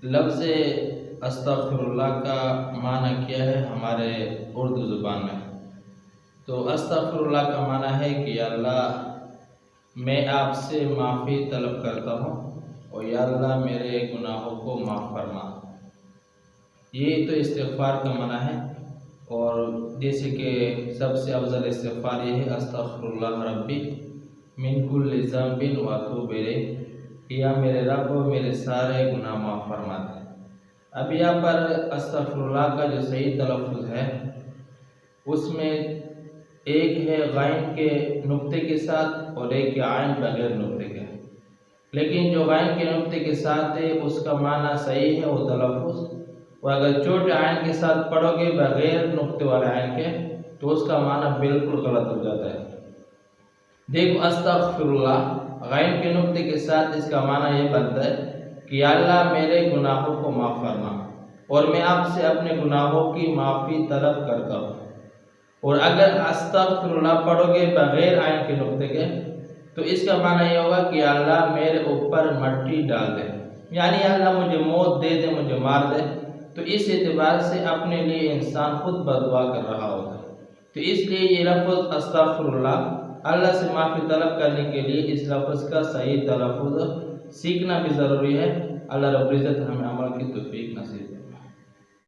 لفظ استغفراللہ کا معنی کیا ہے ہمارے اردو زبان میں؟ تو استغفراللہ کا معنی ہے کہ یا اللہ میں آپ سے معافی طلب کرتا ہوں اور یا اللہ میرے گناہوں کو معاف فرما۔ یہ تو استغفار کا معنی ہے، اور جیسے کہ سب سے افضل استغفار یہ ہے استغفراللہ ربی من کل ذنب واتوب الیہ، یا میرے رب میرے سارے گناہ معاف فرما دے۔ اب یہاں پر استغفراللہ کا جو صحیح تلفظ ہے اس میں ایک ہے غین کے نقطے کے ساتھ اور ایک ہے عین بغیر نقطے کے، لیکن جو غین کے نقطے کے ساتھ ہے اس کا معنی صحیح ہے وہ تلفظ، اور اگر چھوٹے عین کے ساتھ پڑھو گے بغیر نقطے والے عین کے تو اس کا معنی بالکل غلط ہو جاتا ہے۔ دیکھو استغفراللہ غین کے نقطے کے ساتھ اس کا معنی یہ بنتا ہے کہ یا اللہ میرے گناہوں کو معاف فرما، اور میں آپ سے اپنے گناہوں کی معافی طلب کرتا ہوں۔ اور اگر استغفراللہ پڑھو گے بغیر عین کے نقطے کے تو اس کا معنی یہ ہوگا کہ یا اللہ میرے اوپر مٹی ڈال دے، یعنی یا اللہ مجھے موت دے دے، مجھے مار دے۔ تو اس اعتبار سے اپنے لیے انسان خود بددعا کر رہا ہوتا ہے۔ تو اس لیے یہ لفظ استغفراللہ اللہ سے معافی طلب کرنے کے لیے اس لفظ کا صحیح تلفظ سیکھنا بھی ضروری ہے۔ اللہ رب العزت ہمیں عمل کی توفیق نصیب